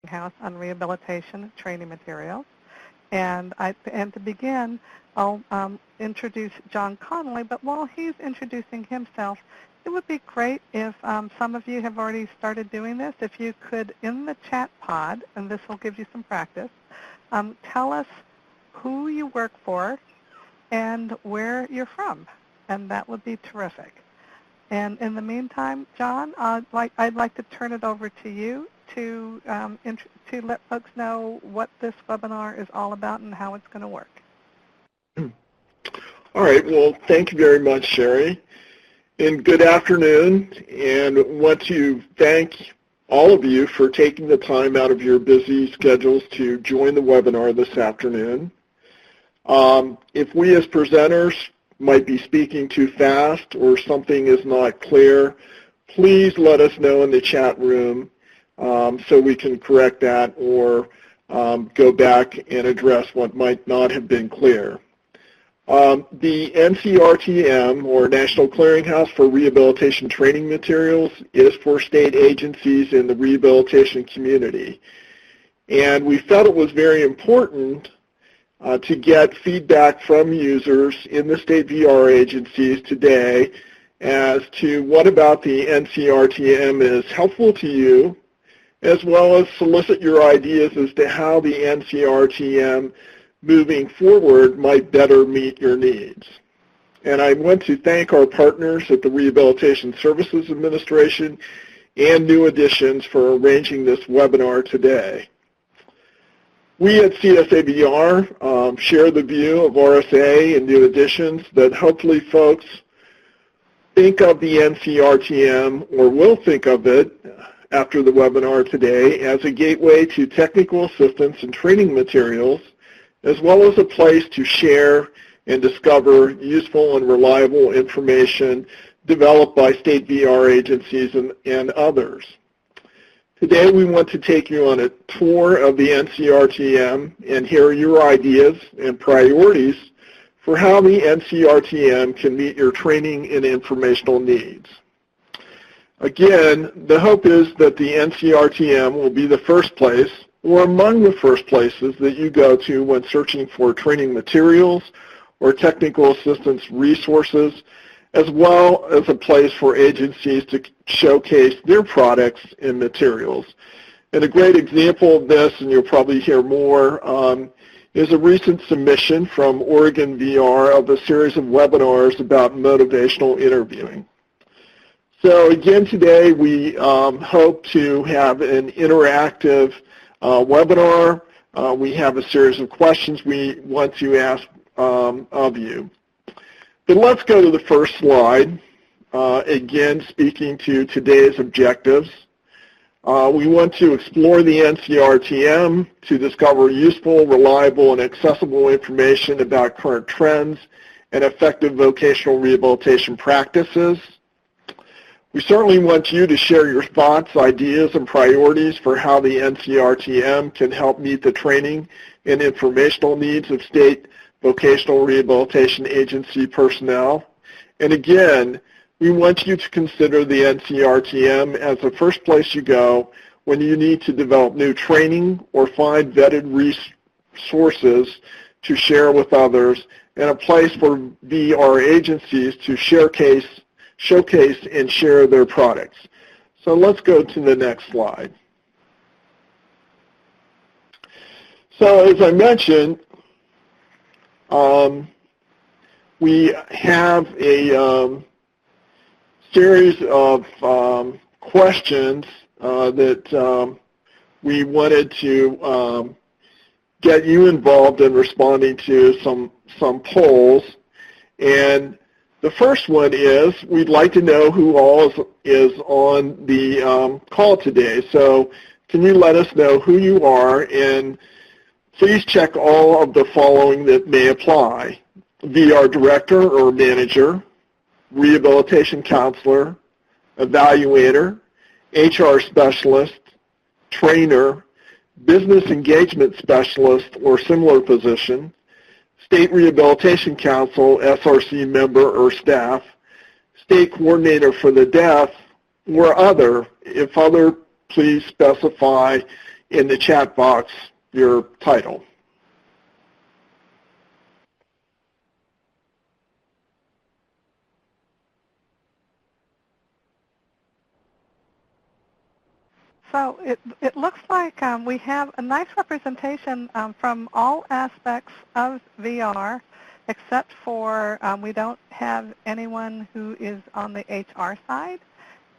Clearinghouse on rehabilitation training materials. And to begin, I'll introduce John Connolly, but while he's introducing himself, it would be great if some of you have already started doing this, if you could, in the chat pod, and this will give you some practice, tell us who you work for and where you're from, and that would be terrific. And in the meantime, John, I'd like to turn it over to you to let folks know what this webinar is all about and how it's going to work. All right. Well, thank you very much, Sherry. And good afternoon. And want to thank all of you for taking the time out of your busy schedules to join the webinar this afternoon. If we as presenters might be speaking too fast or something is not clear, please let us know in the chat room so we can correct that or go back and address what might not have been clear. The NCRTM, or National Clearinghouse for Rehabilitation Training Materials, is for state agencies in the rehabilitation community. And we felt it was very important to get feedback from users in the state VR agencies today as to what about the NCRTM is helpful to you, as well as solicit your ideas as to how the NCRTM moving forward might better meet your needs. And I want to thank our partners at the Rehabilitation Services Administration and New Additions for arranging this webinar today. We at CSAVR share the view of RSA and New Additions that hopefully folks think of the NCRTM, or will think of it after the webinar today, as a gateway to technical assistance and training materials, as well as a place to share and discover useful and reliable information developed by state VR agencies and others. Today we want to take you on a tour of the NCRTM and hear your ideas and priorities for how the NCRTM can meet your training and informational needs. Again, the hope is that the NCRTM will be the first place or among the first places that you go to when searching for training materials or technical assistance resources, as well as a place for agencies to showcase their products and materials. And a great example of this, and you'll probably hear more, is a recent submission from Oregon VR of a series of webinars about motivational interviewing. So again, today we hope to have an interactive webinar. We have a series of questions we want to ask of you. But let's go to the first slide. Again, speaking to today's objectives. We want to explore the NCRTM to discover useful, reliable, and accessible information about current trends and effective vocational rehabilitation practices. We certainly want you to share your thoughts, ideas, and priorities for how the NCRTM can help meet the training and informational needs of state vocational rehabilitation agency personnel. And again, we want you to consider the NCRTM as the first place you go when you need to develop new training or find vetted resources to share with others, and a place for VR agencies to showcase and share their products. So let's go to the next slide. So as I mentioned, we have a series of questions that we wanted to get you involved in responding to some polls. And the first one is, we'd like to know who all is on the call today. So can you let us know who you are, and please check all of the following that may apply: VR director or manager, rehabilitation counselor, evaluator, HR specialist, trainer, business engagement specialist or similar position, State Rehabilitation Council, SRC member or staff, State Coordinator for the Deaf, or other. If other, please specify in the chat box your title. So it looks like we have a nice representation from all aspects of VR, except for we don't have anyone who is on the HR side,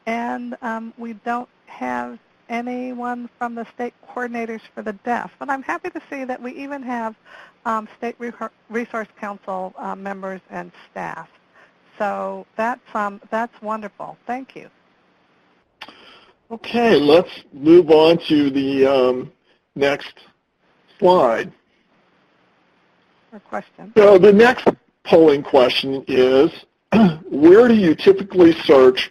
and we don't have anyone from the state coordinators for the deaf. But I'm happy to see that we even have State Resource Council members and staff. So that's wonderful. Thank you. Okay, let's move on to the next slide. Or question. So the next polling question is, where do you typically search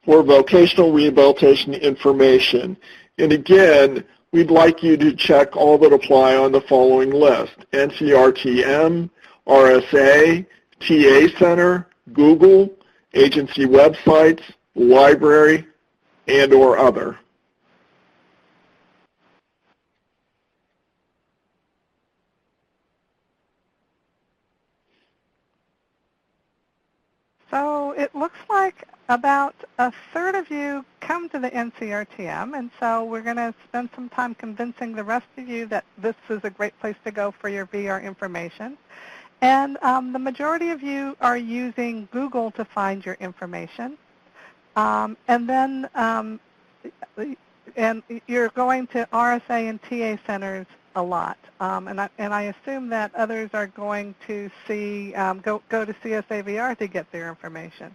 for vocational rehabilitation information? And again, we'd like you to check all that apply on the following list: NCRTM, RSA, TA Center, Google, agency websites, library, and or other. So it looks like about a third of you come to the NCRTM, and so we're going to spend some time convincing the rest of you that this is a great place to go for your VR information. And the majority of you are using Google to find your information. And then and you're going to RSA and TA centers a lot, and I assume that others are going to see go to CSAVR to get their information.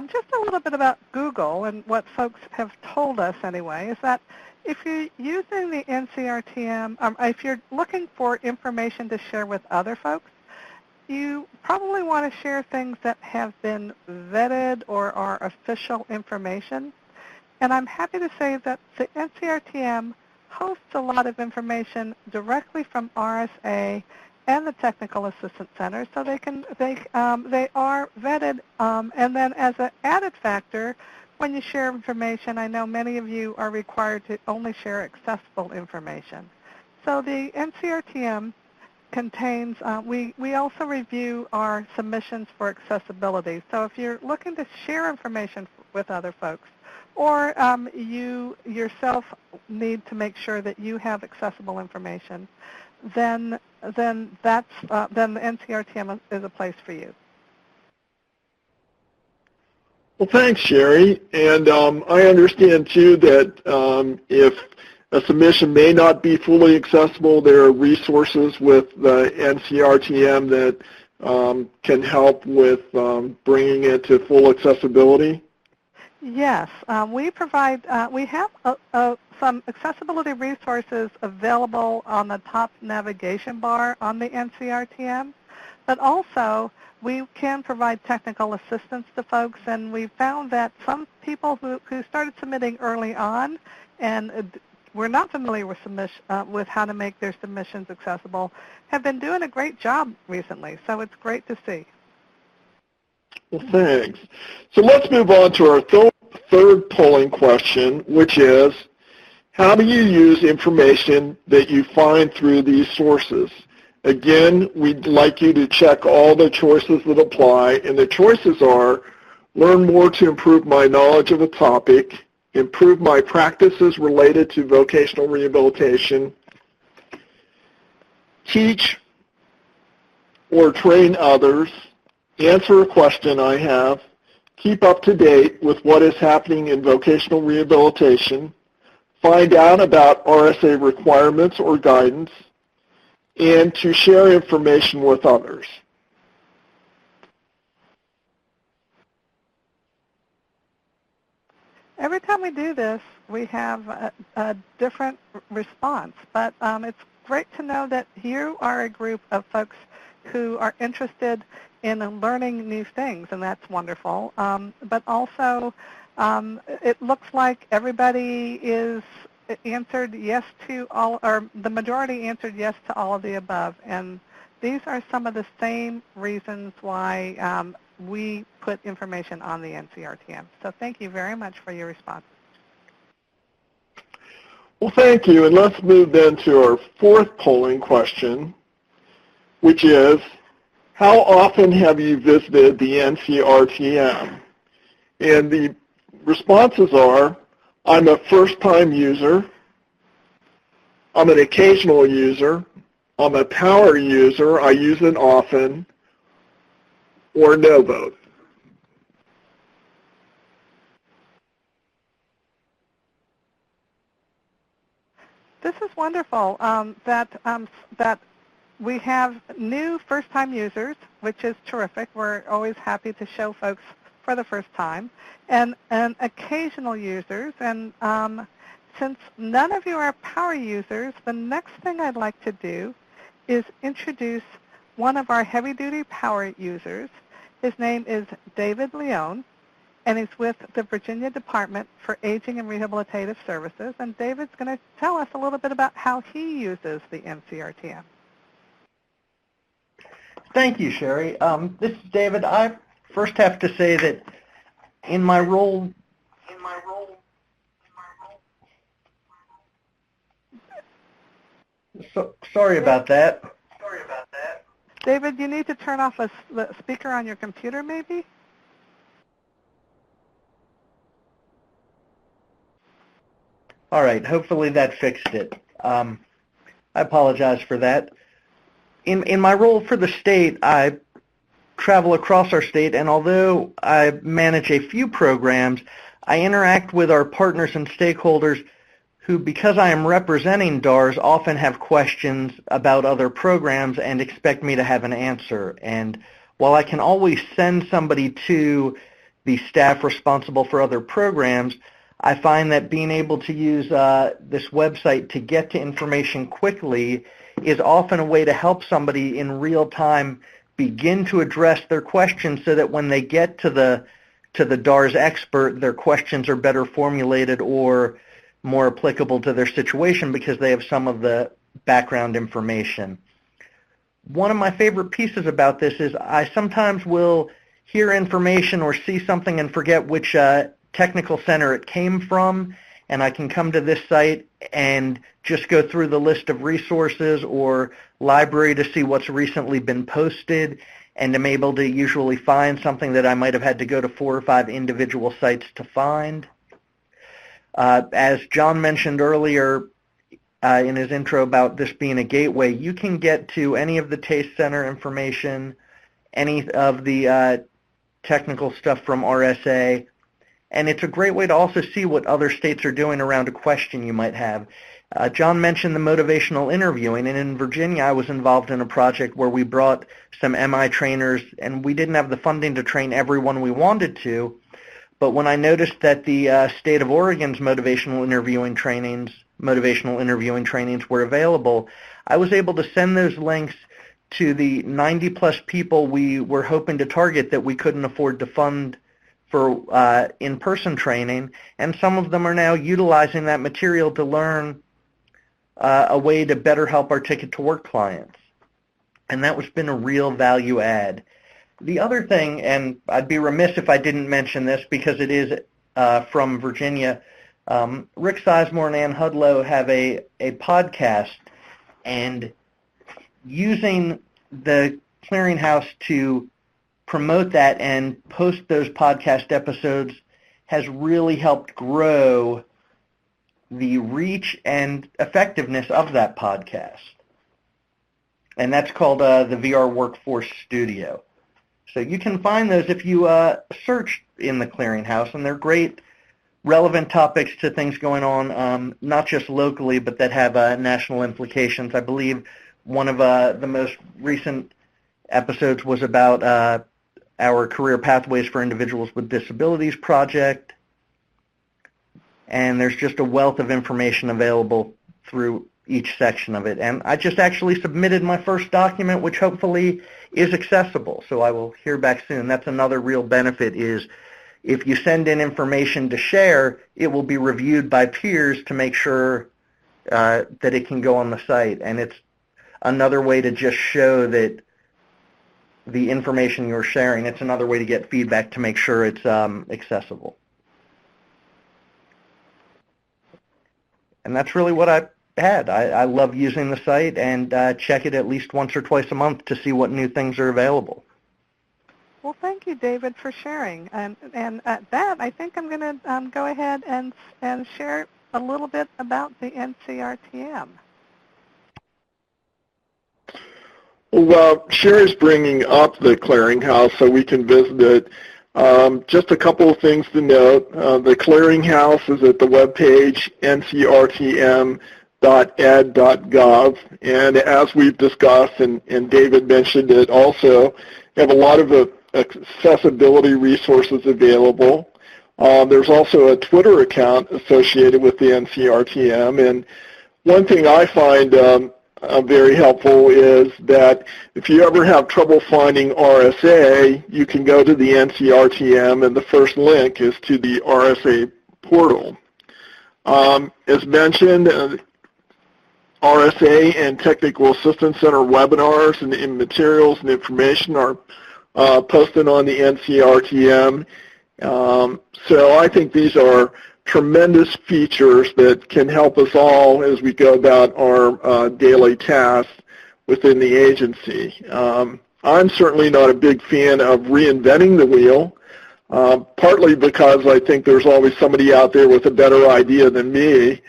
Just a little bit about Google and what folks have told us anyway is that if you're using the NCRTM, if you're looking for information to share with other folks, you probably want to share things that have been vetted or are official information. And I'm happy to say that the NCRTM hosts a lot of information directly from RSA and the Technical Assistance Center, so they are vetted. And then as an added factor, when you share information, I know many of you are required to only share accessible information. So the NCRTM contains, we also review our submissions for accessibility. So if you're looking to share information with other folks, or you yourself need to make sure that you have accessible information, then the NCRTM is a place for you. Well, thanks, Sherry. And I understand, too, that if a submission may not be fully accessible, there are resources with the NCRTM that can help with bringing it to full accessibility. Yes, we provide, we have some accessibility resources available on the top navigation bar on the NCRTM, but also we can provide technical assistance to folks, and we found that some people who started submitting early on and were not familiar with with how to make their submissions accessible have been doing a great job recently, so it's great to see. Well, thanks. So let's move on to our third polling question, which is, how do you use information that you find through these sources? Again, we'd like you to check all the choices that apply, and the choices are: learn more to improve my knowledge of a topic, improve my practices related to vocational rehabilitation, teach or train others, answer a question I have, keep up to date with what is happening in vocational rehabilitation, find out about RSA requirements or guidance, and to share information with others. Every time we do this, we have a different response, but it's great to know that you are a group of folks who are interested in learning new things, and that's wonderful. But also, it looks like everybody is answered yes to all, or the majority answered yes to all of the above, and these are some of the same reasons why we put information on the NCRTM. So thank you very much for your response. Well, thank you. And let's move then to our fourth polling question, which is, how often have you visited the NCRTM? And the responses are, I'm a first-time user, I'm an occasional user, I'm a power user, I use it often, or no vote. This is wonderful that we have new first-time users, which is terrific. We're always happy to show folks for the first time, and occasional users. And since none of you are power users, the next thing I'd like to do is introduce one of our heavy-duty power users. His name is David Leone, and he's with the Virginia Department for Aging and Rehabilitative Services. And David's going to tell us a little bit about how he uses the NCRTM. Thank you, Sherry. This is David. I first have to say that in my role, sorry about that. David, you need to turn off the speaker on your computer, maybe? All right, hopefully that fixed it. I apologize for that. In my role for the state, I travel across our state, and although I manage a few programs, I interact with our partners and stakeholders who, because I am representing DARS, often have questions about other programs and expect me to have an answer. And while I can always send somebody to the staff responsible for other programs, I find that being able to use this website to get to information quickly is often a way to help somebody in real time begin to address their questions so that when they get to the DARS expert, their questions are better formulated or more applicable to their situation because they have some of the background information. One of my favorite pieces about this is I sometimes will hear information or see something and forget which technical center it came from, and I can come to this site and just go through the list of resources or library to see what's recently been posted, and I'm able to usually find something that I might have had to go to 4 or 5 individual sites to find. As John mentioned earlier in his intro about this being a gateway, you can get to any of the taste center information, any of the technical stuff from RSA, and it's a great way to also see what other states are doing around a question you might have. John mentioned the motivational interviewing, and in Virginia I was involved in a project where we brought some MI trainers, and we didn't have the funding to train everyone we wanted to, but when I noticed that the state of Oregon's motivational interviewing trainings were available, I was able to send those links to the 90-plus people we were hoping to target that we couldn't afford to fund for in-person training, and some of them are now utilizing that material to learn a way to better help our ticket-to-work clients. And that has been a real value add. The other thing, and I'd be remiss if I didn't mention this because it is from Virginia, Rick Sizemore and Ann Hudlow have a podcast, and using the Clearinghouse to promote that and post those podcast episodes has really helped grow the reach and effectiveness of that podcast. And that's called the VR Workforce Studio. So you can find those if you search in the Clearinghouse, and they're great, relevant topics to things going on, not just locally, but that have national implications. I believe one of the most recent episodes was about our Career Pathways for Individuals with Disabilities project, and there's just a wealth of information available through each section of it. And I just actually submitted my first document, which hopefully is accessible, so I will hear back soon. That's another real benefit is if you send in information to share, it will be reviewed by peers to make sure that it can go on the site. And it's another way to just show that the information you're sharing, it's another way to get feedback to make sure it's accessible. And that's really what I had. I love using the site and check it at least once or twice a month to see what new things are available. Well, thank you, David, for sharing. And at that, I think I'm going to go ahead and share a little bit about the NCRTM. Well, Sherry's bringing up the Clearinghouse so we can visit it. Just a couple of things to note. The Clearinghouse is at the webpage ncrtm.ed.gov, and as we've discussed, and David mentioned it also, we have a lot of accessibility resources available. There's also a Twitter account associated with the NCRTM, and one thing I find very helpful is that if you ever have trouble finding RSA, you can go to the NCRTM, and the first link is to the RSA portal. As mentioned, RSA and Technical Assistance Center webinars and materials and information are posted on the NCRTM. So I think these are tremendous features that can help us all as we go about our daily tasks within the agency. I'm certainly not a big fan of reinventing the wheel, partly because I think there's always somebody out there with a better idea than me.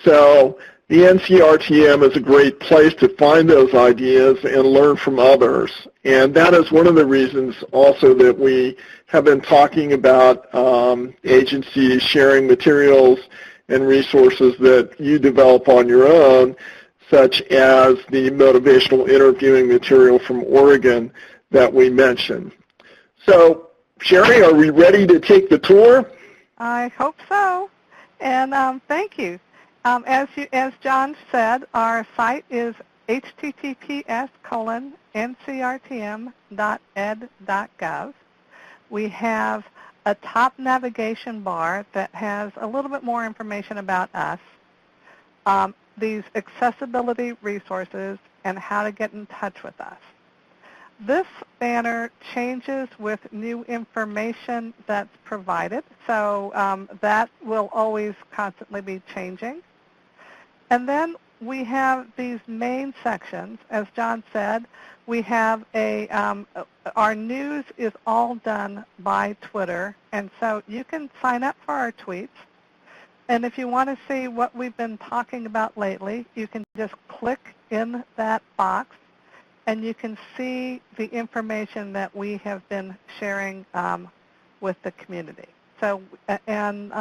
So the NCRTM is a great place to find those ideas and learn from others. And that is one of the reasons also that we have been talking about agencies sharing materials and resources that you develop on your own, such as the motivational interviewing material from Oregon that we mentioned. So, Sherry, are we ready to take the tour? I hope so. And thank you. As John said, our site is https://ncrtm.ed.gov. We have a top navigation bar that has a little bit more information about us, these accessibility resources, and how to get in touch with us. This banner changes with new information that's provided, so that will always constantly be changing. And then we have these main sections. As John said, we have our news is all done by Twitter, and so you can sign up for our tweets. And if you want to see what we've been talking about lately, you can just click in that box, and you can see the information that we have been sharing with the community. So, and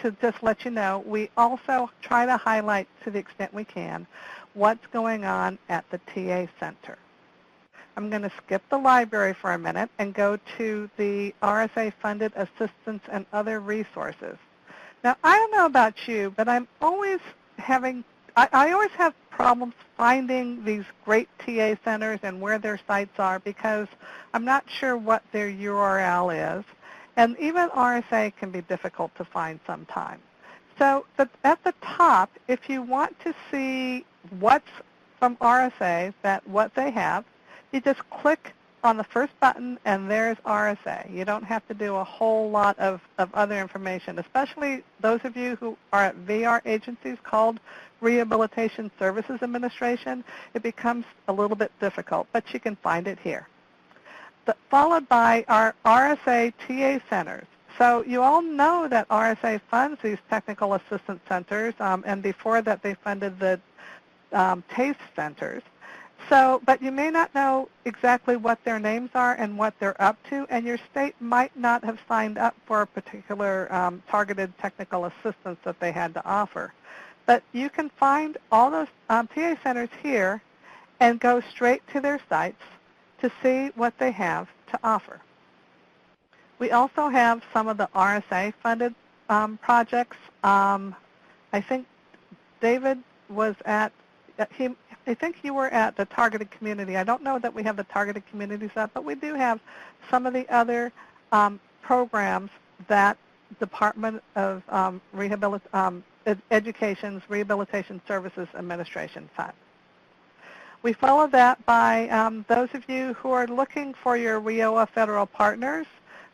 to just let you know, we also try to highlight to the extent we can what's going on at the TA Center. I'm going to skip the library for a minute and go to the RSA-funded assistance and other resources. Now, I don't know about you, but I'm always having, I always have problems finding these great TA centers and where their sites are because I'm not sure what their URL is. And even RSA can be difficult to find sometimes. So at the top, if you want to see what's from RSA, what they have, you just click on the first button and there's RSA. You don't have to do a whole lot of other information, especially those of you who are at VR agencies called Rehabilitation Services Administration. It becomes a little bit difficult, but you can find it here. Followed by our RSA TA centers. So you all know that RSA funds these technical assistance centers, and before that they funded the TASE centers. So, but you may not know exactly what their names are and what they're up to, and your state might not have signed up for a particular targeted technical assistance that they had to offer. But you can find all those TA centers here and go straight to their sites to see what they have to offer. We also have some of the RSA-funded projects. I think David was at, I think you were at the targeted community. I don't know that we have the targeted communities up, but we do have some of the other programs that Department of Education's Rehabilitation Services Administration funds. We follow that by those of you who are looking for your WIOA federal partners.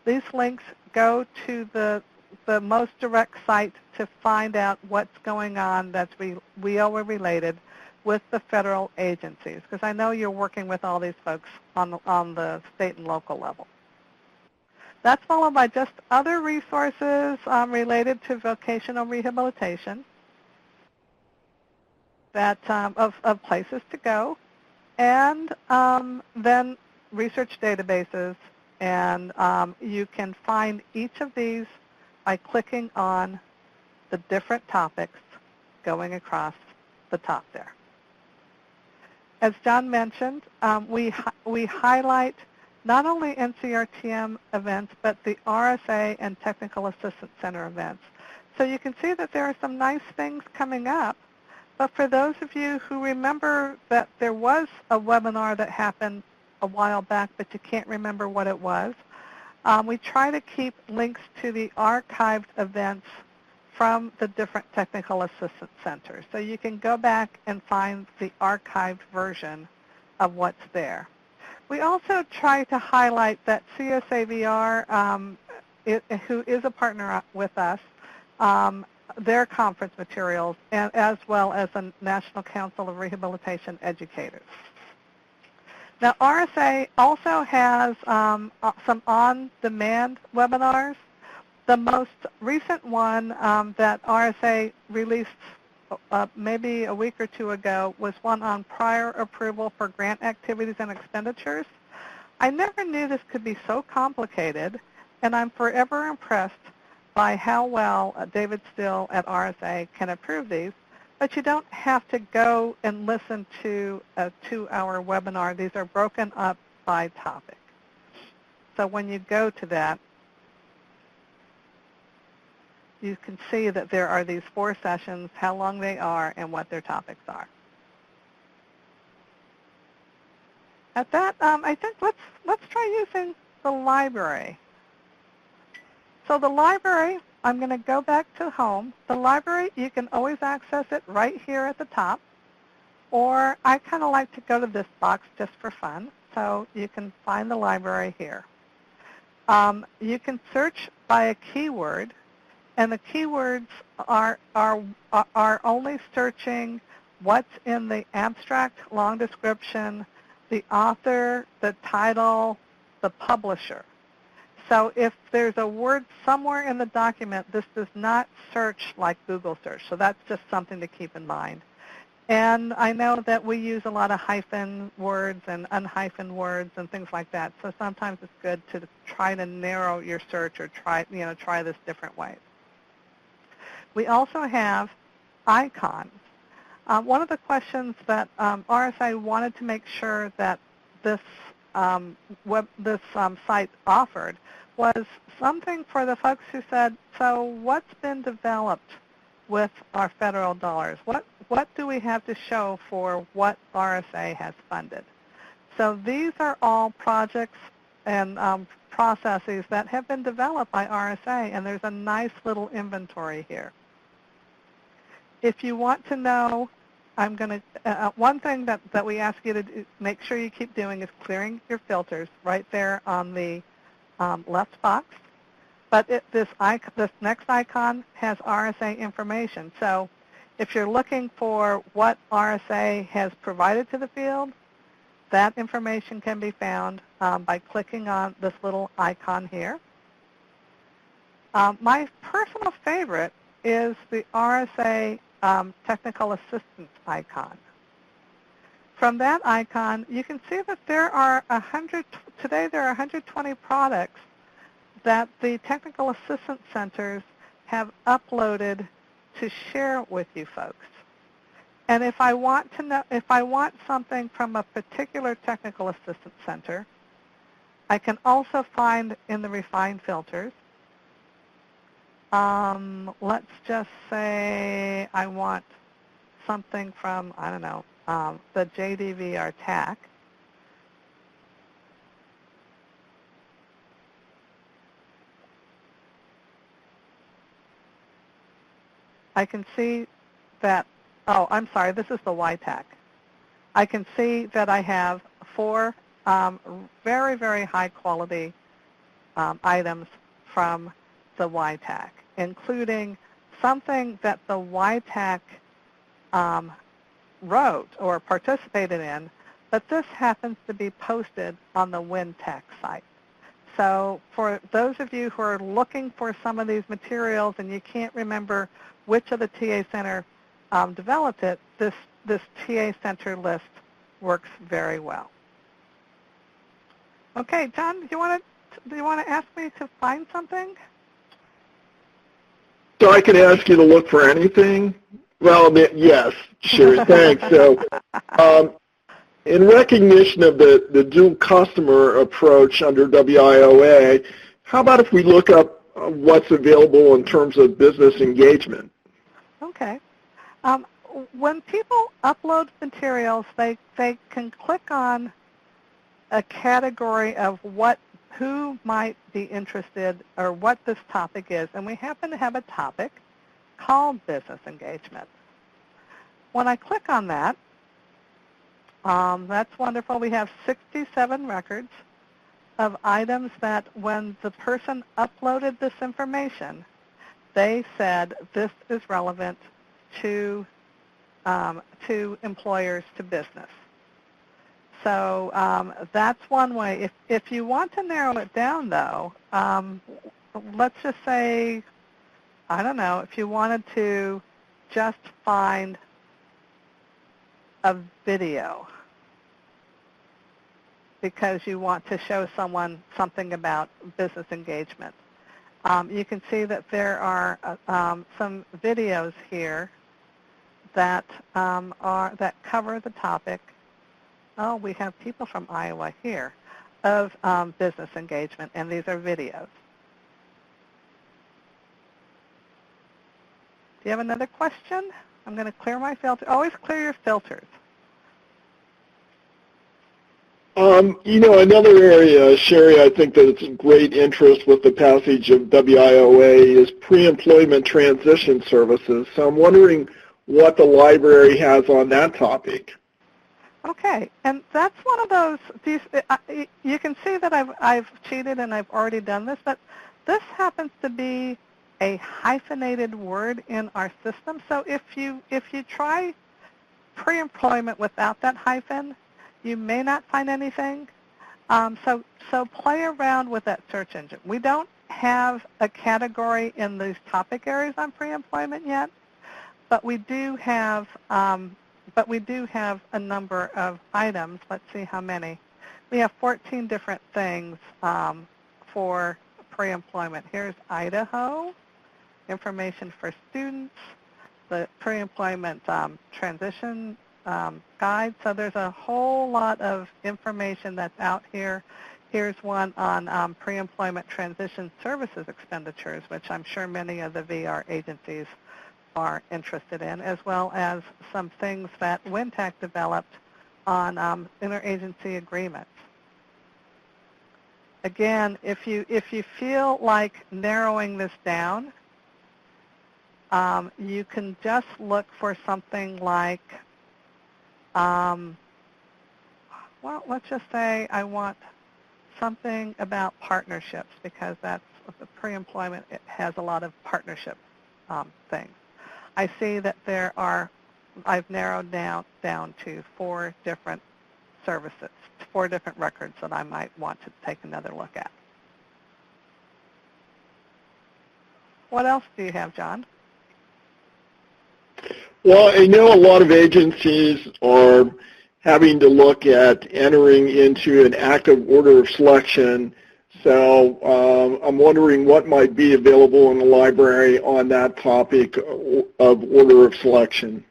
These links go to the the most direct site to find out what's going on that's WIOA related with the federal agencies, because I know you're working with all these folks on the state and local level. That's followed by just other resources related to vocational rehabilitation that of places to go, and then research databases, and you can find each of these by clicking on the different topics going across the top there. As John mentioned, we highlight not only NCRTM events, but the RSA and Technical Assistance Center events. So you can see that there are some nice things coming up. But for those of you who remember that there was a webinar that happened a while back, but you can't remember what it was, we try to keep links to the archived events from the different technical assistance centers. So you can go back and find the archived version of what's there. We also try to highlight that CSAVR, who is a partner with us, their conference materials, and as well as the National Council of Rehabilitation Educators. Now, RSA also has some on-demand webinars. The most recent one that RSA released maybe a week or two ago was one on prior approval for grant activities and expenditures. I never knew this could be so complicated, and I'm forever impressed by how well David Still at RSA can approve these. But you don't have to go and listen to a 2-hour webinar. These are broken up by topic. So when you go to that, you can see that there are these 4 sessions, how long they are, and what their topics are. At that, I think let's try using the library. So the library, I'm going to go back to home. The library, you can always access it right here at the top, or I kind of like to go to this box just for fun. So you can find the library here. You can search by a keyword, and the keywords are only searching what's in the abstract, long description, the author, the title, the publisher. So if there's a word somewhere in the document, this does not search like Google search. So that's just something to keep in mind. And I know that we use a lot of hyphen words and unhyphened words and things like that. So sometimes it's good to try to narrow your search or try this different ways. We also have icons. One of the questions that RSA wanted to make sure that this site offered was something for the folks who said, so what's been developed with our federal dollars? What do we have to show for what RSA has funded? So these are all projects and processes that have been developed by RSA, and there's a nice little inventory here. If you want to know, I'm going to, one thing that we ask you to do, make sure you keep doing is clearing your filters right there on the left box. But this next icon has RSA information. So if you're looking for what RSA has provided to the field, that information can be found by clicking on this little icon here. My personal favorite is the RSA technical assistance icon. From that icon, you can see that there are today there are 120 products that the technical assistance centers have uploaded to share with you folks. And if I want to know, if I want something from a particular technical assistance center, I can also find in the refined filters. Let's just say I want something from, I don't know, the JDVR TAC. I can see that, oh, I'm sorry, this is the YTAC. I can see that I have 4 very, very high quality items from the YTAC. including something that the YTAC wrote or participated in, but this happens to be posted on the WinTech site. So for those of you who are looking for some of these materials and you can't remember which of the TA Center developed it, this TA Center list works very well. Okay, John, do you want to ask me to find something? So I can ask you to look for anything? Well, yes, sure, thanks. So in recognition of the dual customer approach under WIOA, how about if we look up what's available in terms of business engagement? Okay. When people upload materials, they can click on a category of who might be interested or what this topic is, and we happen to have a topic called business engagement. When I click on that, that's wonderful. We have 67 records of items that when the person uploaded this information, they said this is relevant to employers, to business. So that's one way. If you want to narrow it down, though, let's just say, I don't know, if you wanted to just find a video because you want to show someone something about business engagement. You can see that there are some videos here that cover the topic. Oh, we have people from Iowa here of business engagement, and these are videos. Do you have another question? I'm going to clear my filter. Always clear your filters. You know, another area, Sherry, I think that it's of great interest with the passage of WIOA is pre-employment transition services. So I'm wondering what the library has on that topic. Okay, and that's one of those, you can see that I've cheated and I've already done this, but this happens to be a hyphenated word in our system. So if you try pre-employment without that hyphen, you may not find anything. So play around with that search engine. We don't have a category in these topic areas on pre-employment yet, but we do have a number of items. Let's see how many. We have 14 different things for pre-employment. Here's Idaho, information for students, the pre-employment transition guide. So there's a whole lot of information that's out here. Here's one on pre-employment transition services expenditures, which I'm sure many of the VR agencies are interested in, as well as some things that WinTech developed on interagency agreements. Again, if you feel like narrowing this down, you can just look for something like, well, let's just say I want something about partnerships, because that's the pre-employment. It has a lot of partnership things. I see that I've narrowed down to 4 different services, 4 different records that I might want to take another look at. What else do you have, John? Well, I know a lot of agencies are having to look at entering into an active order of selection. So I'm wondering what might be available in the library on that topic of order of selection.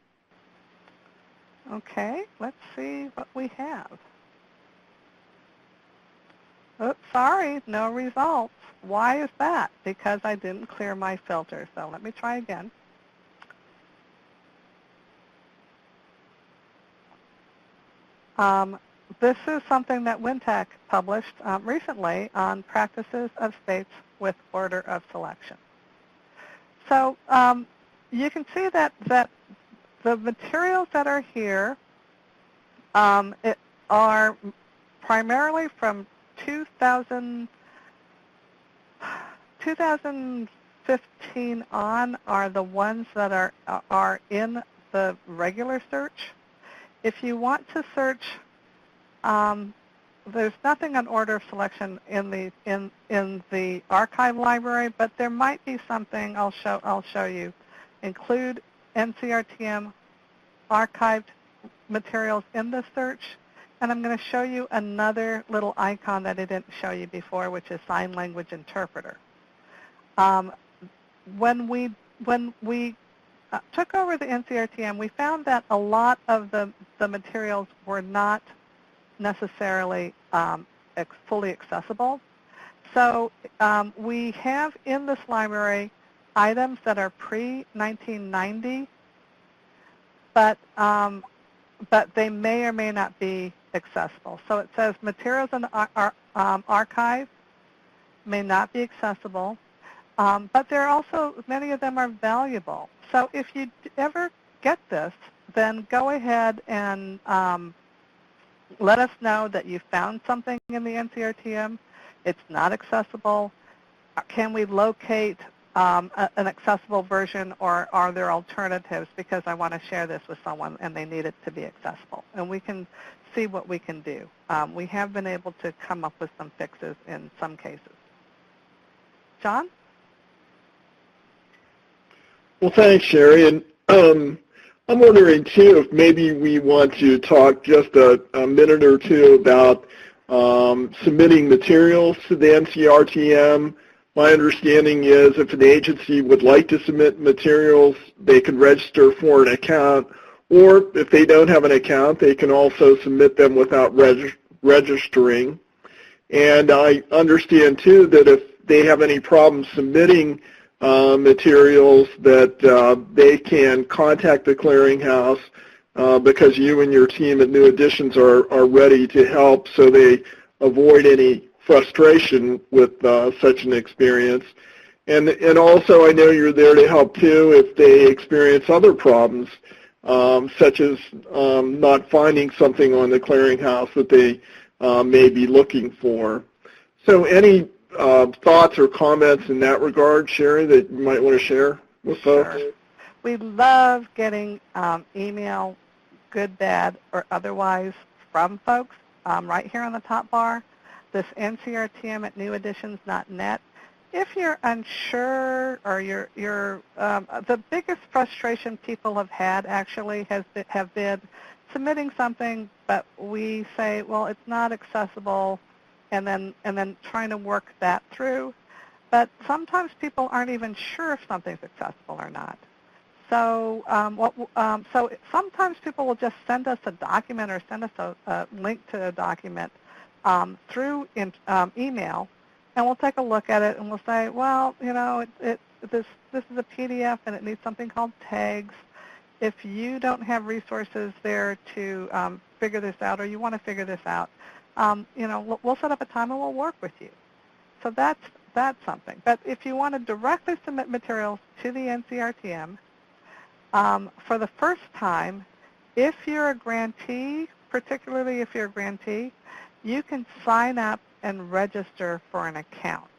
Okay, let's see what we have. Oops, sorry, no results. Why is that? Because I didn't clear my filter. So let me try again. This is something that WinTech published recently on practices of states with order of selection. So you can see that the materials that are here are primarily from 2005 15 on are the ones that are in the regular search. If you want to search, there's nothing on order of selection in the archive library, but there might be something. I'll show you. Include NCRTM archived materials in the search, and I'm going to show you another little icon that I didn't show you before, which is sign language interpreter. When we took over the NCRTM, we found that a lot of the materials were not necessarily fully accessible. So we have in this library items that are pre-1990, but they may or may not be accessible. So it says materials in the archive may not be accessible, but there are also, many of them are valuable. So if you ever get this, then go ahead and let us know that you found something in the NCRTM. It's not accessible. Can we locate an accessible version, or are there alternatives? Because I want to share this with someone and they need it to be accessible. And we can see what we can do. We have been able to come up with some fixes in some cases. John? Well, thanks, Sherry. And I'm wondering, too, if maybe we want to talk just a minute or two about submitting materials to the NCRTM. My understanding is if an agency would like to submit materials, they can register for an account, or if they don't have an account, they can also submit them without registering. And I understand, too, that if they have any problems submitting materials, that they can contact the Clearinghouse because you and your team at New Additions are ready to help, so they avoid any frustration with such an experience. And also I know you're there to help too if they experience other problems, such as not finding something on the Clearinghouse that they may be looking for. So any thoughts or comments in that regard, Sherry, that you might want to share with folks? Sure. We love getting email, good, bad, or otherwise, from folks right here on the top bar. This NCRTM at newadditions.net. If you're unsure, or the biggest frustration people have had actually have been submitting something, but we say, well, it's not accessible, and then trying to work that through. But sometimes people aren't even sure if something's accessible or not. So, so sometimes people will just send us a document or send us a link to a document through email, and we'll take a look at it and we'll say, well, you know, this is a PDF and it needs something called tags. If you don't have resources there to figure this out, or you want to figure this out, you know, we'll set up a time and we'll work with you. So that's something. But if you want to directly submit materials to the NCRTM, for the first time, if you're a grantee, particularly if you're a grantee, you can sign up and register for an account.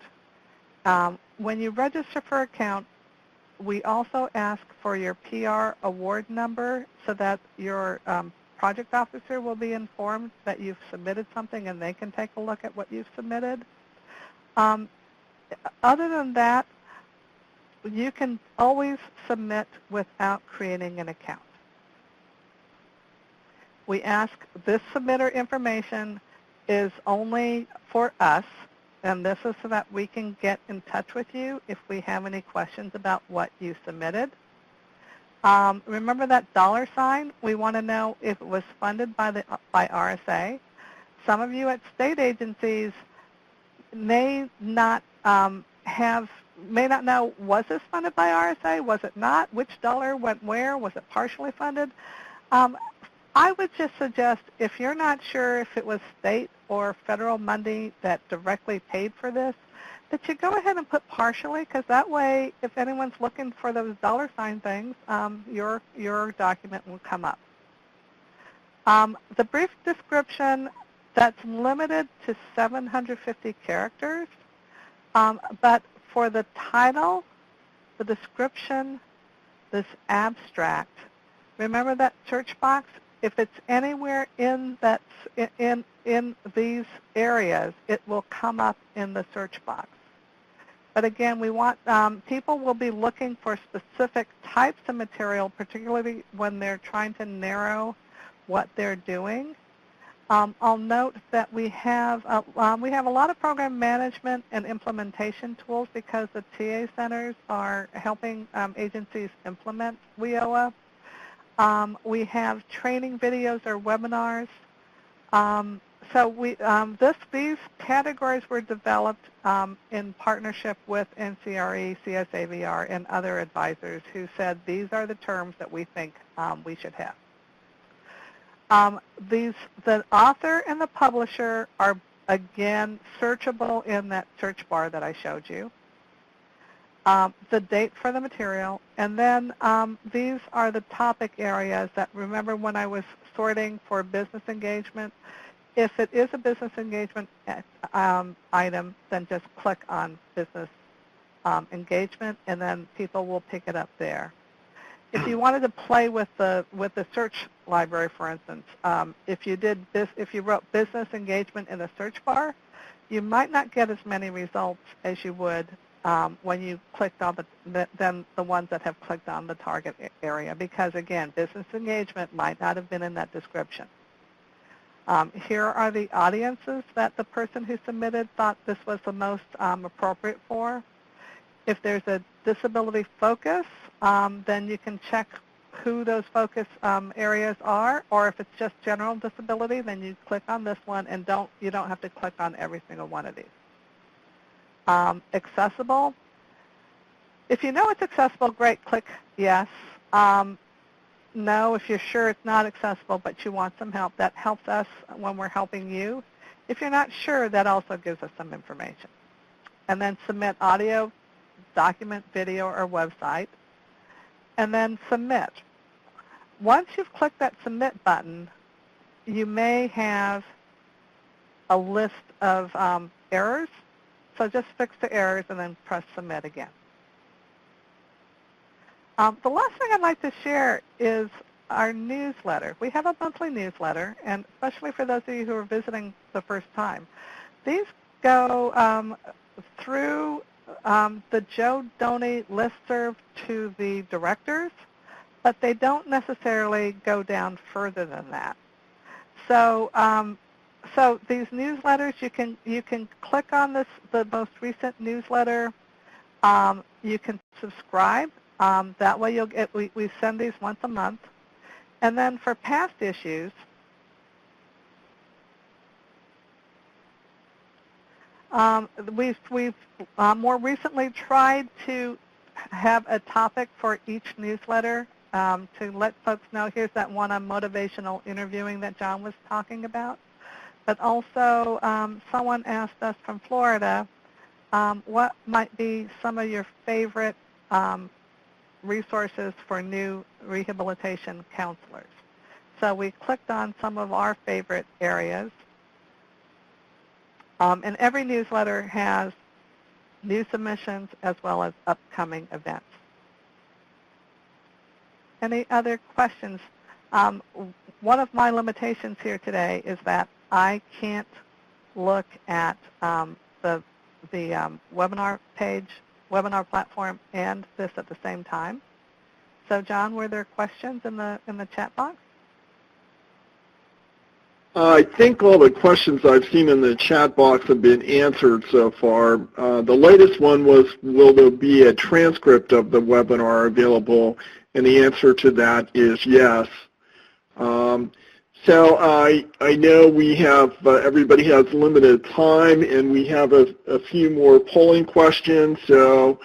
When you register for an account, we also ask for your PR award number so that your project officer will be informed that you've submitted something and they can take a look at what you've submitted. Other than that, you can always submit without creating an account. We ask this submitter information is only for us, and this is so that we can get in touch with you if we have any questions about what you submitted. Remember that $sign? We want to know if it was funded by RSA. Some of you at state agencies may not know, was this funded by RSA? Was it not? Which dollar went where? Was it partially funded? I would just suggest, if you're not sure if it was state or federal money that directly paid for this, that you go ahead and put partially, because that way, if anyone's looking for those $sign things, your document will come up. The brief description, that's limited to 750 characters, but for the title, the description, this abstract, remember that search box? If it's anywhere in that in these areas, it will come up in the search box. But again, we want people will be looking for specific types of material, particularly when they're trying to narrow what they're doing. I'll note that we have a lot of program management and implementation tools because the TA centers are helping agencies implement WIOA. We have training videos or webinars. These categories were developed in partnership with NCRE, CSAVR, and other advisors who said these are the terms that we think we should have. The author and the publisher are, again, searchable in that search bar that I showed you. The date for the material, and then these are the topic areas that, remember when I was sorting for business engagement, if it is a business engagement item, then just click on business engagement, and then people will pick it up there. If you wanted to play with the search library, for instance, if you wrote business engagement in the search bar, you might not get as many results as you would when you clicked on the ones that have clicked on the target area, because again, business engagement might not have been in that description. Here are the audiences that the person who submitted thought this was the most appropriate for. If there's a disability focus, then you can check who those focus areas are, or if it's just general disability, then you click on this one, and you don't have to click on every single one of these. Accessible. If you know it's accessible, great, click yes. No, if you're sure it's not accessible but you want some help, that helps us when we're helping you. If you're not sure, that also gives us some information. And then submit audio, document, video, or website, and then submit. Once you've clicked that submit button, you may have a list of errors. So just fix the errors and then press submit again. The last thing I'd like to share is our newsletter. We have a monthly newsletter, and especially for those of you who are visiting the first time, these go through the Joe Doney listserv to the directors, but they don't necessarily go down further than that. So so these newsletters, you can click on the most recent newsletter. You can subscribe. That way you'll get, we send these once a month. And then for past issues, we've more recently tried to have a topic for each newsletter to let folks know, here's that one on motivational interviewing that John was talking about. But also someone asked us from Florida, what might be some of your favorite resources for new rehabilitation counselors? So we clicked on some of our favorite areas. And every newsletter has new submissions as well as upcoming events. Any other questions? One of my limitations here today is that I can't look at the webinar page, webinar platform, and this at the same time. So, John, were there questions in the chat box? I think all the questions I've seen in the chat box have been answered so far. The latest one was, will there be a transcript of the webinar available? And the answer to that is yes. So I know we have, everybody has limited time, and we have a few more polling questions. So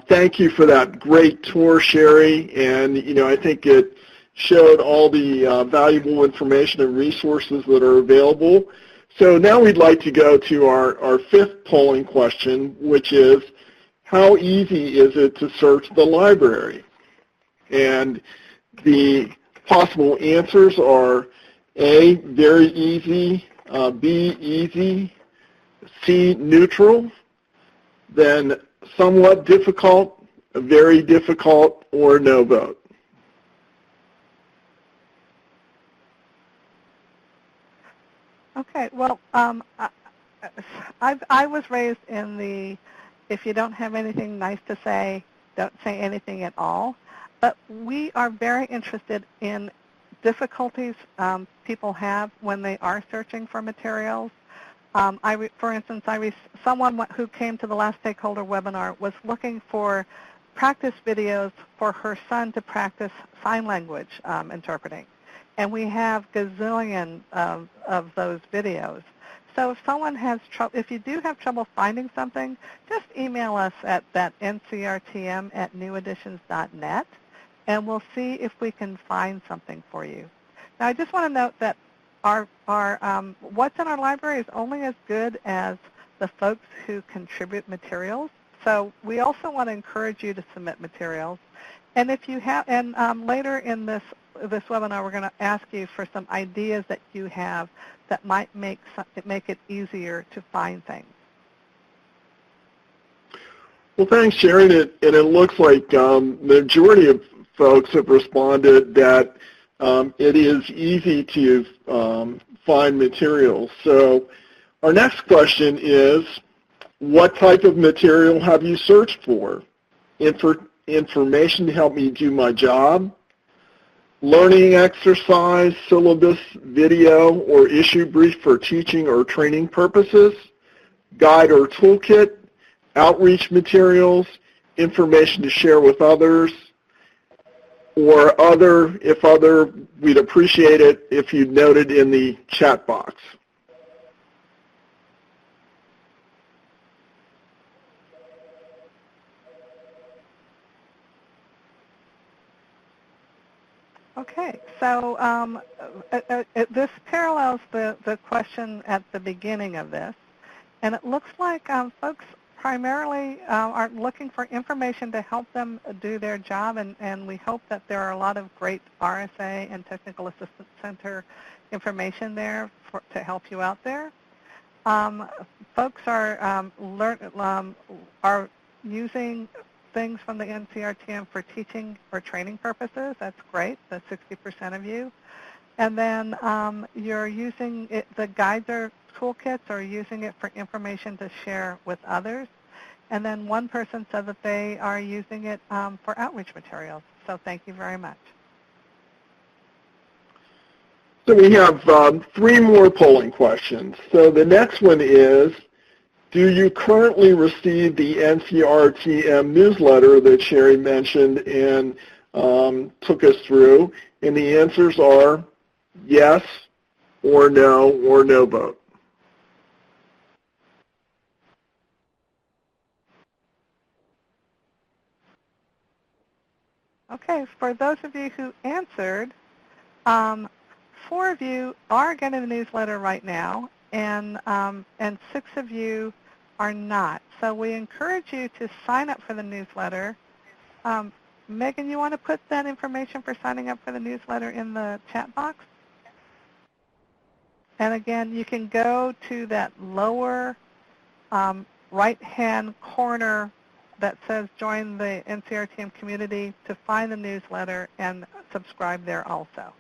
thank you for that great tour, Sherry. And, you know, I think it showed all the valuable information and resources that are available. So now we'd like to go to our fifth polling question, which is, how easy is it to search the library? And the possible answers are A, very easy, B, easy, C, neutral, then somewhat difficult, a very difficult, or no vote? Okay, well, I was raised in the, if you don't have anything nice to say, don't say anything at all. But we are very interested in difficulties people have when they are searching for materials. For instance, someone who came to the last stakeholder webinar was looking for practice videos for her son to practice sign language interpreting. And we have gazillion of those videos. So if someone has trouble, if you do have trouble finding something, just email us at that ncrtm@neweditions.net, and we'll see if we can find something for you. Now, I just want to note that our what's in our library is only as good as the folks who contribute materials. So we also want to encourage you to submit materials. And if you have, and later in this webinar, we're going to ask you for some ideas that you have that might make it easier to find things. Well, thanks, Sharon. And it looks like the majority of folks have responded that it is easy to find materials. So our next question is, what type of material have you searched for? Information to help me do my job, learning exercise, syllabus, video, or issue brief for teaching or training purposes, guide or toolkit, outreach materials, information to share with others, or other. If other, we'd appreciate it if you noted in the chat box. Okay, so this parallels the question at the beginning of this, and it looks like folks primarily are looking for information to help them do their job, and we hope that there are a lot of great RSA and Technical Assistance Center information there to help you out there. Folks are using things from the NCRTM for teaching or training purposes. That's great. That's 60% of you. And then you're using it, the guides or toolkits, or using it for information to share with others. And then one person said that they are using it for outreach materials. So thank you very much. So we have 3 more polling questions. So the next one is, do you currently receive the NCRTM newsletter that Sherry mentioned and took us through? And the answers are yes, or no vote. Okay, for those of you who answered, 4 of you are getting the newsletter right now, and 6 of you are not. So we encourage you to sign up for the newsletter. Megan, you want to put that information for signing up for the newsletter in the chat box? And again, you can go to that lower right-hand corner that says join the NCRTM community to find the newsletter and subscribe there also.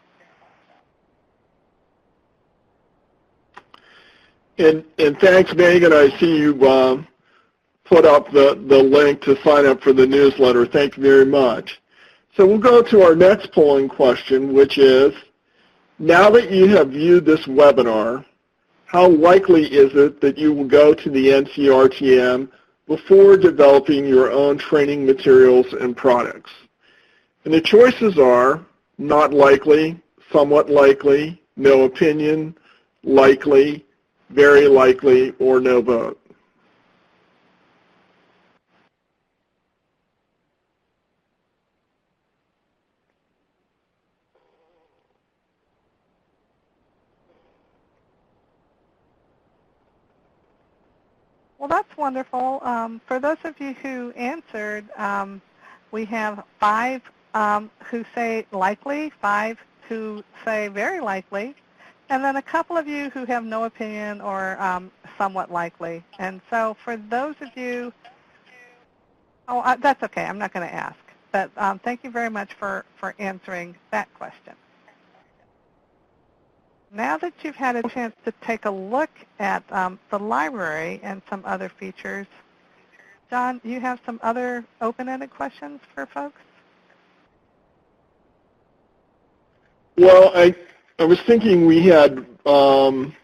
And thanks, Megan. I see you put up the link to sign up for the newsletter. Thank you very much. So we'll go to our next polling question, which is, now that you have viewed this webinar, how likely is it that you will go to the NCRTM before developing your own training materials and products? And the choices are not likely, somewhat likely, no opinion, likely, very likely, or no vote. Well, that's wonderful. For those of you who answered, we have 5 who say likely, 5 who say very likely, and then a couple of you who have no opinion or somewhat likely. And so for those of you, Oh, that's okay. I'm not going to ask. But thank you very much for answering that question. Now that you've had a chance to take a look at the library and some other features, John, you have some other open-ended questions for folks? Well, I was thinking we had one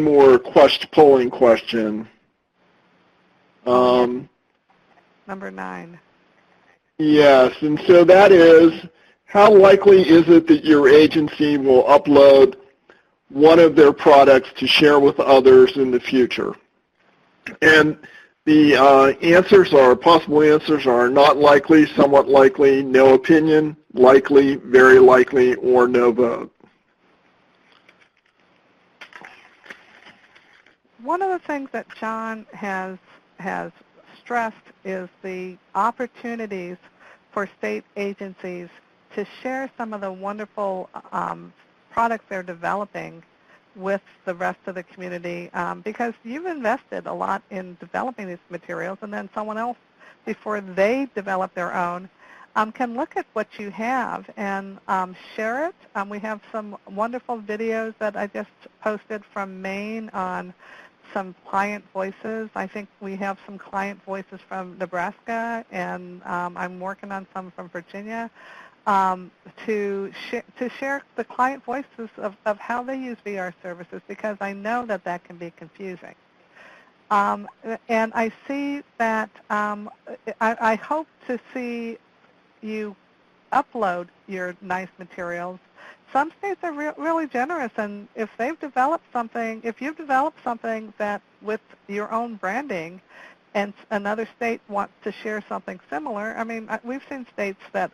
more polling question. Number 9. Yes, and so that is, how likely is it that your agency will upload one of their products to share with others in the future? And the possible answers are not likely, somewhat likely, no opinion, likely, very likely, or no vote. One of the things that John has stressed is the opportunities for state agencies to share some of the wonderful products they're developing with the rest of the community, because you've invested a lot in developing these materials, and then someone else, before they develop their own, can look at what you have and share it. We have some wonderful videos that I just posted from Maine on some client voices. I think we have some client voices from Nebraska, and I'm working on some from Virginia, to share the client voices of how they use VR services, because I know that can be confusing. And I see that I hope to see you upload your nice materials. Some states are really generous, and if you've developed something that with your own branding, and another state wants to share something similar, I mean, we've seen states that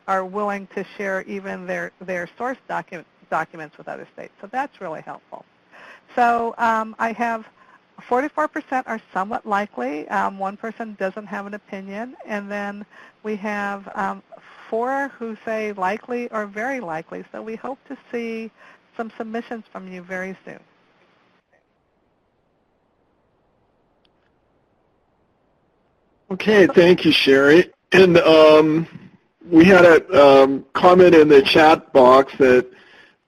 are willing to share even their source documents with other states, so that's really helpful. So I have 44% are somewhat likely, 1% doesn't have an opinion, and then we have 4 who say likely or very likely. So we hope to see some submissions from you very soon. Okay, thank you, Sherry. And we had a comment in the chat box that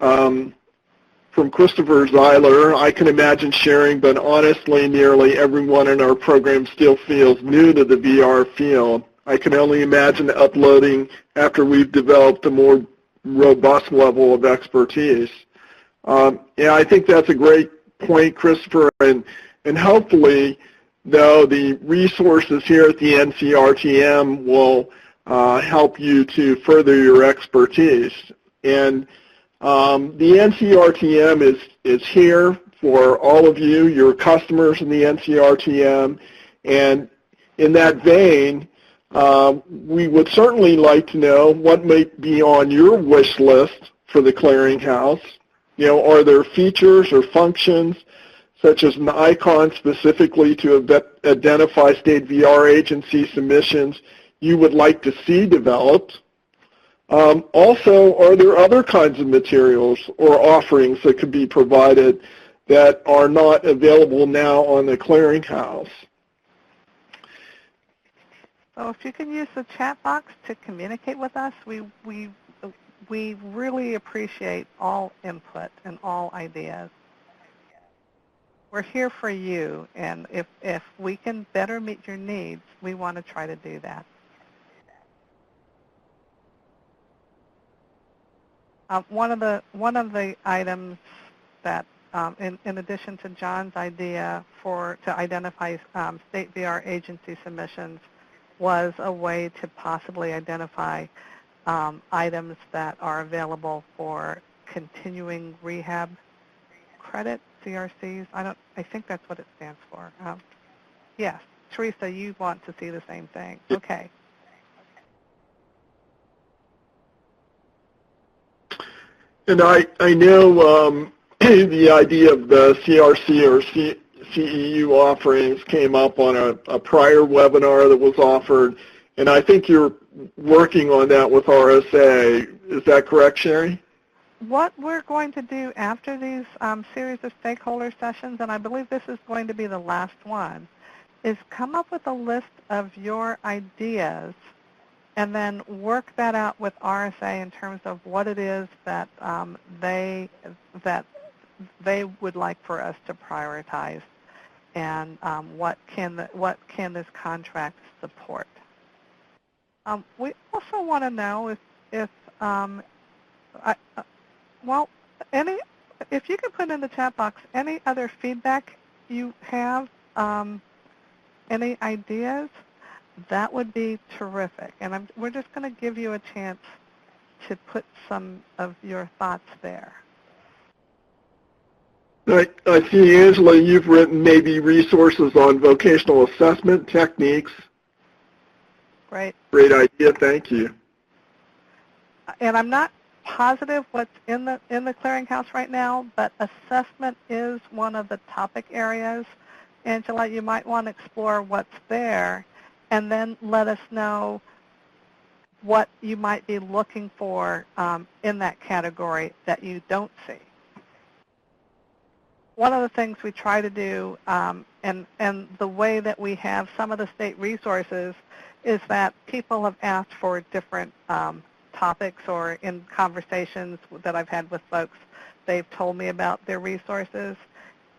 from Christopher Zeiler, I can imagine sharing, but honestly, nearly everyone in our program still feels new to the VR field. I can only imagine uploading after we've developed a more robust level of expertise. Yeah, I think that's a great point, Christopher, and hopefully, though, the resources here at the NCRTM will help you to further your expertise. And the NCRTM is here for all of you, your customers in the NCRTM, and in that vein, we would certainly like to know what might be on your wish list for the Clearinghouse. You know, are there features or functions such as an icon specifically to identify state VR agency submissions you would like to see developed? Also, are there other kinds of materials or offerings that could be provided that are not available now on the Clearinghouse? So if you can use the chat box to communicate with us, we really appreciate all input and all ideas. We're here for you, and if we can better meet your needs, we want to try to do that. One of the items that, in addition to John's idea to identify state VR agency submissions, was a way to possibly identify items that are available for continuing rehab credit, CRCs. I think that's what it stands for. Yes, Teresa, you want to see the same thing. Okay. And I know the idea of the CRC or CEU offerings came up on a prior webinar that was offered, and I think you're working on that with RSA. Is that correct, Sherry? What we're going to do after these series of stakeholder sessions, and I believe this is going to be the last one, is come up with a list of your ideas and then work that out with RSA in terms of what it is that they would like for us to prioritize, and what can this contract support. We also want to know if you could put in the chat box any other feedback you have, any ideas, that would be terrific. And we're just going to give you a chance to put some of your thoughts there. I see, Angela, you've written maybe resources on vocational assessment techniques. Great. Great idea. Thank you. And I'm not positive what's in the Clearinghouse right now, but assessment is one of the topic areas. Angela, you might want to explore what's there, and then let us know what you might be looking for in that category that you don't see. One of the things we try to do, and the way that we have some of the state resources, is that people have asked for different topics, or in conversations that I've had with folks, they've told me about their resources.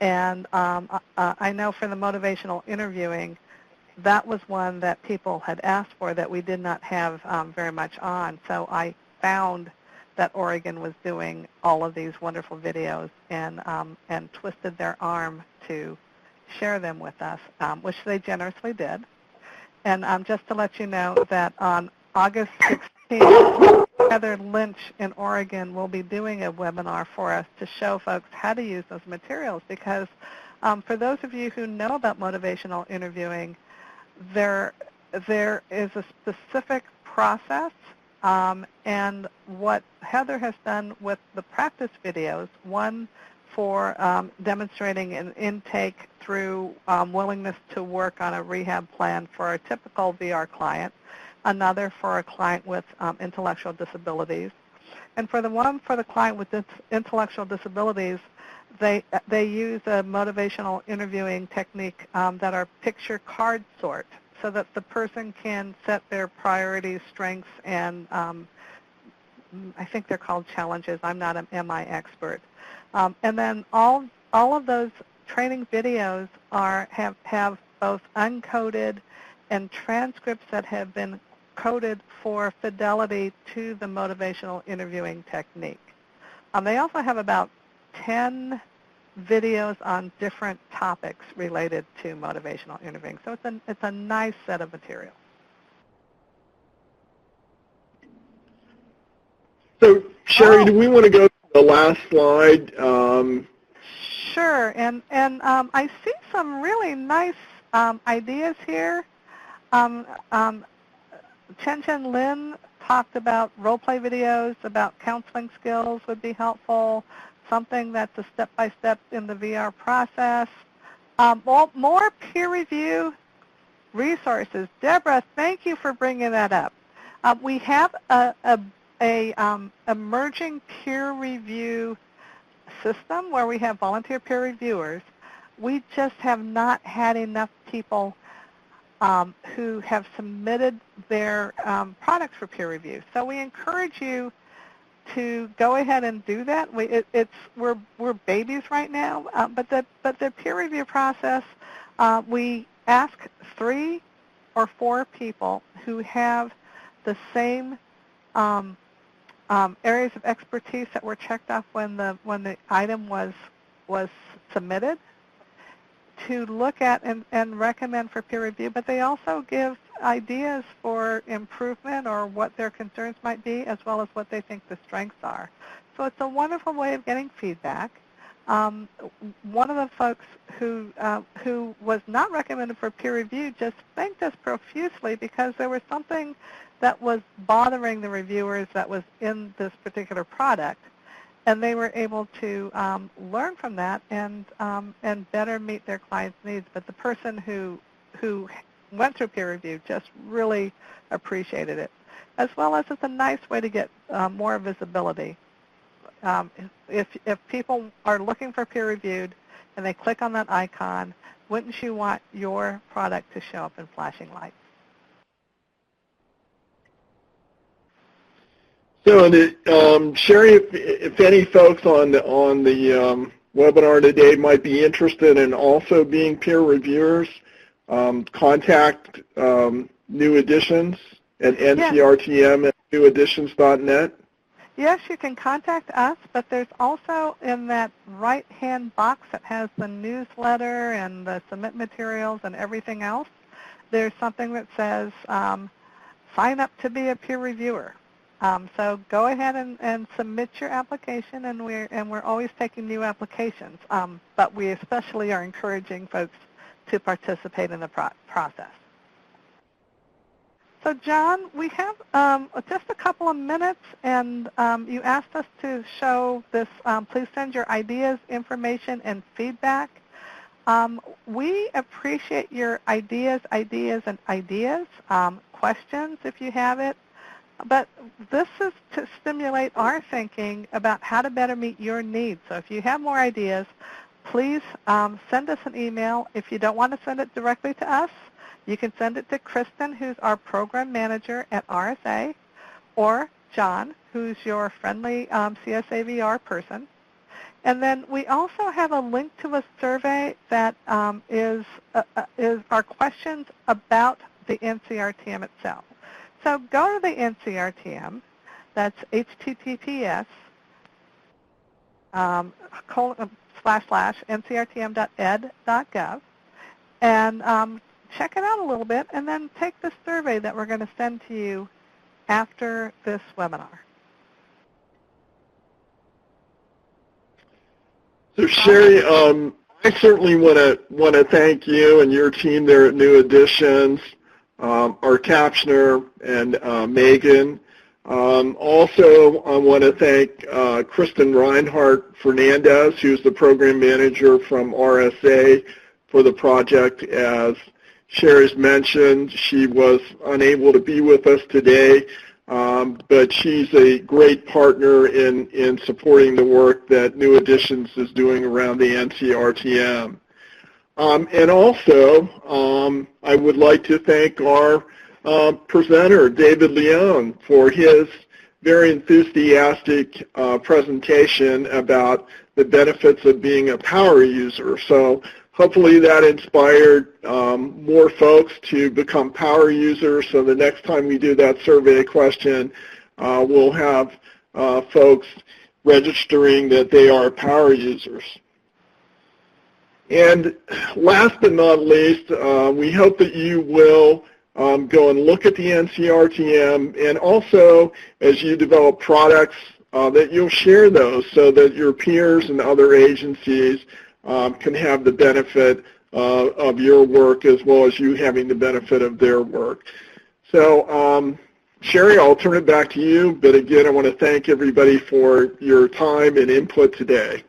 And I know for the motivational interviewing, that was one that people had asked for that we did not have very much on. So I found that Oregon was doing all of these wonderful videos, and twisted their arm to share them with us, which they generously did. And just to let you know that on August 16th, Heather Lynch in Oregon will be doing a webinar for us to show folks how to use those materials, because for those of you who know about motivational interviewing, there is a specific process, and what Heather has done with the practice videos, one for demonstrating an intake through willingness to work on a rehab plan for a typical VR client, another for a client with intellectual disabilities. And for the one for the client with intellectual disabilities, they use a motivational interviewing technique that are picture card sort, so that the person can set their priorities, strengths, and I think they're called challenges. I'm not an MI expert. And then all of those training videos have both uncoded and transcripts that have been coded for fidelity to the motivational interviewing technique. They also have about 10 videos on different topics related to motivational interviewing. So it's a nice set of material. So, Sherry, do we want to go to the last slide? Sure, and I see some really nice ideas here. Chen Chen Lin talked about role-play videos, about counseling skills would be helpful, something that's a step-by-step in the VR process. More peer review resources. Deborah, thank you for bringing that up. We have a emerging peer review system where we have volunteer peer reviewers. We just have not had enough people who have submitted their products for peer review. So we encourage you to go ahead and do that. We're babies right now, but the peer review process, we ask 3 or 4 people who have the same areas of expertise that were checked off when the item was submitted, to look at and recommend for peer review, but they also give ideas for improvement or what their concerns might be, as well as what they think the strengths are. So it's a wonderful way of getting feedback. One of the folks who was not recommended for peer review just thanked us profusely because there was something that was bothering the reviewers that was in this particular product, and they were able to learn from that and better meet their clients' needs. But the person who went through peer review just really appreciated it, as well as it's a nice way to get more visibility. If people are looking for peer reviewed and they click on that icon, wouldn't you want your product to show up in flashing lights? So, Sherry, if any folks on the webinar today might be interested in also being peer reviewers, contact New Editions at NCRTM at neweditions.net. Yes, you can contact us, but there's also in that right-hand box that has the newsletter and the submit materials and everything else, there's something that says sign up to be a peer reviewer. So go ahead and submit your application, and we're always taking new applications. But we especially are encouraging folks to participate in the process. So John, we have just a couple of minutes, and you asked us to show this. Please send your ideas, information, and feedback. We appreciate your ideas, questions if you have it. But this is to stimulate our thinking about how to better meet your needs. So if you have more ideas, please send us an email. If you don't want to send it directly to us, you can send it to Kristen, who's our program manager at RSA, or John, who's your friendly CSAVR person. And then we also have a link to a survey that is our questions about the NCRTM itself. So go to the NCRTM, that's https://ncrtm.ed.gov, and check it out a little bit, and then take the survey that we're going to send to you after this webinar. So Sherry, I certainly want to thank you and your team there at New Editions, our captioner, and Megan. Also, I want to thank Kristen Reinhardt Fernandez, who's the program manager from RSA for the project. As Sherry's mentioned, she was unable to be with us today, but she's a great partner in supporting the work that New Editions is doing around the NCRTM. And also, I would like to thank our presenter, David Leone, for his very enthusiastic presentation about the benefits of being a power user. So hopefully that inspired more folks to become power users. So the next time we do that survey question, we'll have folks registering that they are power users. And last but not least, we hope that you will go and look at the NCRTM, and also as you develop products that you'll share those so that your peers and other agencies can have the benefit of your work as well as you having the benefit of their work. So Sherry, I'll turn it back to you, but again, I want to thank everybody for your time and input today.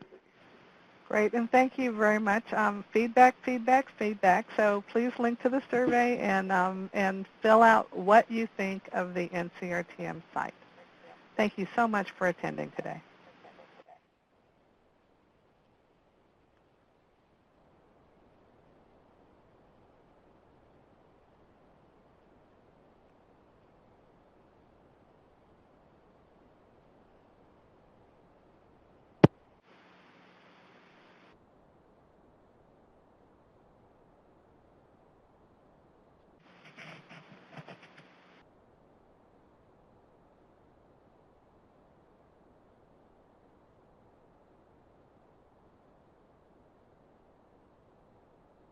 Great, and thank you very much. Feedback. So please link to the survey and fill out what you think of the NCRTM site. Thank you so much for attending today.